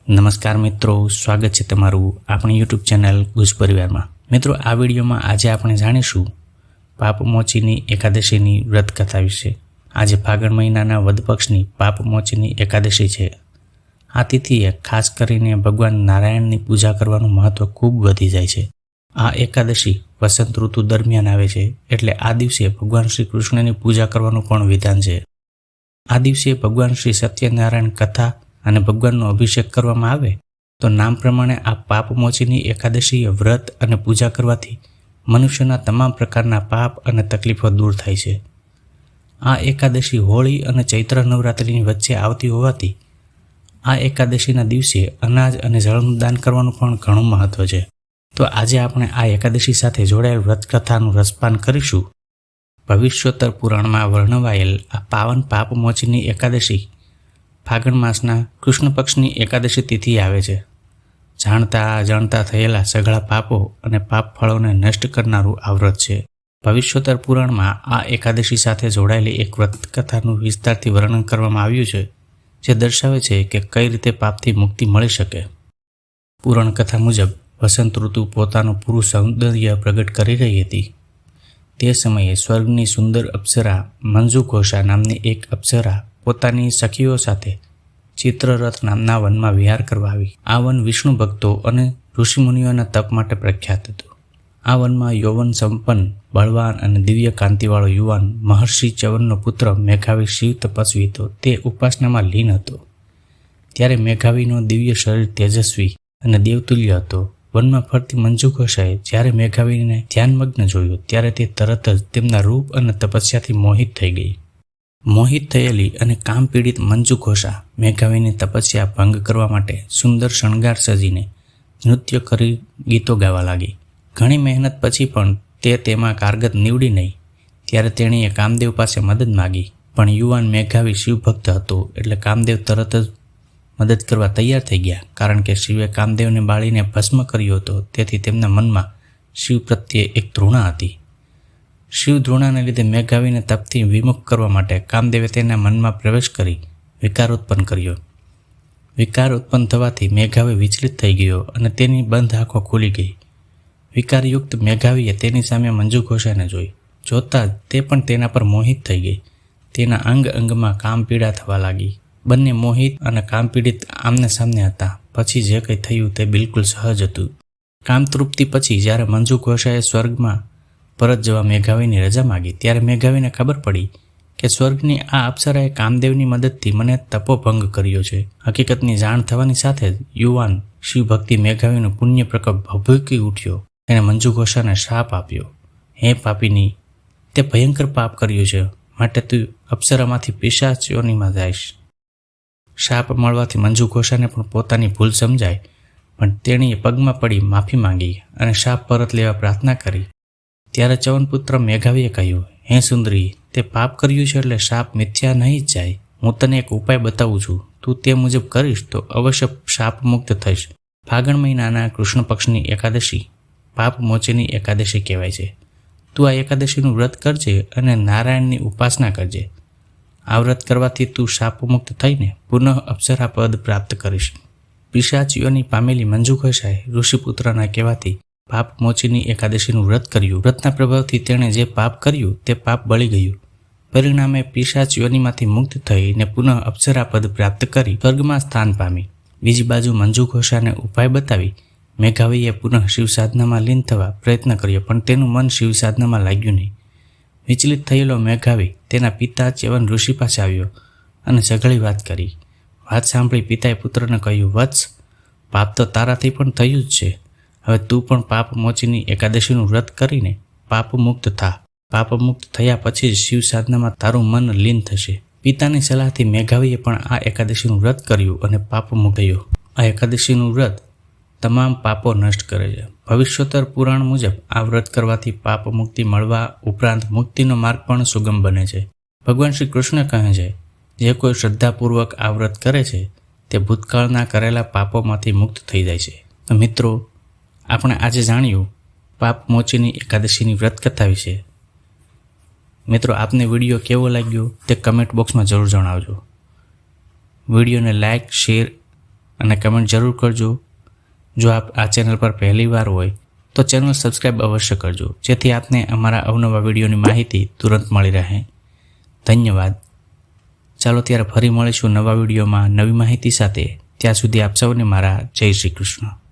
નમસ્કાર મિત્રો, સ્વાગત છે તમારું આપણી યુટ્યુબ ચેનલ ગુજ પરિવારમાં। મિત્રો, આ વિડીયોમાં આજે આપણે જાણીશું પાપમોચીની એકાદશીની વ્રત કથા વિશે। આજે ફાગણ મહિનાના વદ પક્ષની પાપમોચીની એકાદશી છે। આ તિથિએ ખાસ કરીને ભગવાન નારાયણની પૂજા કરવાનું મહત્વ ખૂબ વધી જાય છે। આ એકાદશી વસંત ઋતુ દરમિયાન આવે છે, એટલે આ દિવસે ભગવાન શ્રી કૃષ્ણની પૂજા કરવાનું પણ વિધાન છે। આ દિવસે ભગવાન શ્રી સત્યનારાયણ કથા અને ભગવાનનો અભિષેક કરવામાં આવે તો નામ પ્રમાણે આ પાપમોચીની એકાદશીએ વ્રત અને પૂજા કરવાથી મનુષ્યના તમામ પ્રકારના પાપ અને તકલીફો દૂર થાય છે। આ એકાદશી હોળી અને ચૈત્ર નવરાત્રિની વચ્ચે આવતી હોવાથી આ એકાદશીના દિવસે અનાજ અને જળનું દાન કરવાનું પણ ઘણું મહત્વ છે। તો આજે આપણે આ એકાદશી સાથે જોડાયેલ વ્રત કથાનું રસપાન કરીશું। ભવિષ્યોત્તર પુરાણમાં વર્ણવાયેલ આ પાવન પાપમોચીની એકાદશી ફાગણ માસના કૃષ્ણ પક્ષની એકાદશી તિથિ આવે છે। જાણતા અજાણતા થયેલા સઘળા પાપો અને પાપ ફળોને નષ્ટ કરનારું આ વ્રત છે। ભવિષ્યોત્તર પુરાણમાં આ એકાદશી સાથે જોડાયેલી એક વ્રત કથાનું વિસ્તારથી વર્ણન કરવામાં આવ્યું છે, જે દર્શાવે છે કે કઈ રીતે પાપથી મુક્તિ મળી શકે। પુરાણ કથા મુજબ વસંત ઋતુ પોતાનું પૂરું સૌંદર્ય પ્રગટ કરી રહી હતી। તે સમયે સ્વર્ગની સુંદર અપ્સરા મંજુઘોષા નામની એક અપ્સરા પોતાની સખીઓ સાથે ચિત્રરથ નામના વનમાં વિહાર કરવા આવી। આ વન વિષ્ણુ ભક્તો અને ઋષિમુનિઓના તપ માટે પ્રખ્યાત હતું। આ વનમાં યૌવન સંપન્ન, બળવાન અને દિવ્ય કાંતિવાળો યુવાન મહર્ષિ ચ્યવનનો પુત્ર મેઘાવી શિવ તપસ્વી હતો। તે ઉપાસનામાં લીન હતો। ત્યારે મેઘાવીનો દિવ્ય શરીર તેજસ્વી અને દેવતુલ્ય હતો। વનમાં ફરતી મંજુઘોષાએ જ્યારે મેઘાવીને ધ્યાનમગ્ન જોયું, ત્યારે તે તરત જ તેમના રૂપ અને તપસ્યાથી મોહિત થઈ ગઈ। મોહિત થયેલી અને કામ પીડિત મંજુઘોષા મેઘાવીની તપસ્યા ભંગ કરવા માટે સુંદર શણગાર સજીને નૃત્ય કરી ગીતો ગાવા લાગી। ઘણી મહેનત પછી પણ તે તેમાં કારગત નીવડી નહીં। ત્યારે તેણીએ કામદેવ પાસે મદદ માગી, પણ યુવાન મેઘાવી શિવભક્ત હતો, એટલે કામદેવ તરત જ મદદ કરવા તૈયાર થઈ ગયા। કારણ કે શિવે કામદેવને બાળીને ભસ્મ કર્યો હતો, તેથી તેમના મનમાં શિવ પ્રત્યે એક ધૃણા હતી। શિવ ધૃણાને લીધે મેઘાવીને તપથી વિમુખ કરવા માટે કામદેવે તેના મનમાં પ્રવેશ કરી વિકાર ઉત્પન્ન કર્યો। વિકાર ઉત્પન્ન થવાથી મેઘાવી વિચલિત થઈ ગયો અને તેની બંધ આંખો ખુલી ગઈ। વિકારયુક્ત મેઘાવીએ તેની સામે મંજુઘોષાને જોઈ। જોતાં જ તે પણ તેના પર મોહિત થઈ ગઈ। તેના અંગ અંગમાં કામ પીડા થવા લાગી। બંને મોહિત અને કામ પીડિત આમને સામને હતા। પછી જે કંઈ થયું તે બિલકુલ સહજ હતું। કામ તૃપ્તિ પછી જ્યારે મંજુઘોષાએ સ્વર્ગમાં પરત જવા મેઘાવીની રજા માગી, ત્યારે મેઘાવીને ખબર પડી કે સ્વર્ગની આ અપ્સરાએ કામદેવની મદદથી મને તપોભંગ કર્યો છે। હકીકતની જાણ થવાની સાથે જ યુવાન શિવભક્તિ મેઘાવીનો પુણ્ય પ્રકોપ ભભૂકી ઉઠ્યો। તેણે મંજુઘોષાને શાપ આપ્યો, હે પાપીની, તે ભયંકર પાપ કર્યું છે, માટે તું અપ્સરામાંથી પિશાચ યોનિમાં જઈશ। શાપ મળવાથી મંજુઘોષાને પણ પોતાની ભૂલ સમજાય, પણ તેણીએ પગમાં પડી માફી માંગી અને શાપ પરત લેવા પ્રાર્થના કરી। ત્યારે ચ્યવનપુત્ર મેઘાવીએ કહ્યું, હે સુંદરી, તે પાપ કર્યું છે એટલે શાપ મિથ્યા નહીં જ જાય। હું તને એક ઉપાય બતાવું છું, તું તે મુજબ કરીશ તો અવશ્ય શાપ મુક્ત થઈશ। ફાગણ મહિનાના કૃષ્ણ પક્ષની એકાદશી પાપમોચીની એકાદશી કહેવાય છે। તું આ એકાદશીનું વ્રત કરજે અને નારાયણની ઉપાસના કરજે। આ વ્રત કરવાથી તું શાપ મુક્ત થઈને પુનઃ અપ્સરા પદ પ્રાપ્ત કરીશ। પિશાચ યોનિ પામેલી મંજુઘોષાએ ઋષિપુત્રના કહેવાથી પાપમોચીની એકાદશીનું વ્રત કર્યું। વ્રતના પ્રભાવથી તેણે જે પાપ કર્યું તે પાપ બળી ગયું। પરિણામે પિશાચ યોનિમાંથી મુક્ત થઈને પુનઃ અપ્સરા પદ પ્રાપ્ત કરી સ્વર્ગમાં સ્થાન પામી। બીજી બાજુ મંજુઘોષાને ઉપાય બતાવી મેઘાવીએ પુનઃ શિવ સાધનામાં લીન થવા પ્રયત્ન કર્યો, પણ તેનું મન શિવ સાધનામાં લાગ્યું નહીં। વિચલિત થયેલો મેઘાવી તેના પિતા ચ્યવન ઋષિ પાસે આવ્યો અને સઘળી વાત કરી। વાત સાંભળી પિતાએ પુત્રને કહ્યું, વત્સ, પાપ તો તારાથી પણ થયું જ છે। હવે તું પણ પાપમોચીની એકાદશીનું વ્રત કરીને પાપ મુક્ત થા। પાપ મુક્ત થયા પછી જ શિવ સાધનામાં તારું મન લીન થશે। પિતાની સલાહથી મેઘાવીએ પણ આ એકાદશીનું વ્રત કર્યું અને પાપ મુક્ત થયો। આ એકાદશીનું વ્રત તમામ પાપો નષ્ટ કરે છે। ભવિષ્યોત્તર પુરાણ મુજબ આ વ્રત કરવાથી પાપ મુક્તિ મળવા ઉપરાંત મુક્તિનો માર્ગ પણ સુગમ બને છે। ભગવાન શ્રી કૃષ્ણ કહે છે, જે કોઈ શ્રદ્ધાપૂર્વક આ વ્રત કરે છે તે ભૂતકાળના કરેલા પાપોમાંથી મુક્ત થઈ જાય છે। તો મિત્રો, આપણે આજે જાણ્યું પાપમોચીની એકાદશીની વ્રત કથા વિશે। મિત્રો, આપને વિડીયો કેવો લાગ્યો તે કમેન્ટ બોક્સમાં જરૂર જણાવજો। વિડીયોને લાઇક, શેર અને કમેન્ટ જરૂર કરજો. જો આપ આ ચેનલ પર પહેલી વાર હોય તો ચેનલ સબસ્ક્રાઈબ અવશ્ય કરજો, જેથી આપને અમારા અવનવા વિડીયોની માહિતી તુરંત મળી રહે. ધન્યવાદ. ચાલો ત્યારે ફરી મળીશું નવા વિડીયોમાં નવી માહિતી સાથે. ત્યાં સુધી આપ સૌને મારા જય શ્રી કૃષ્ણ.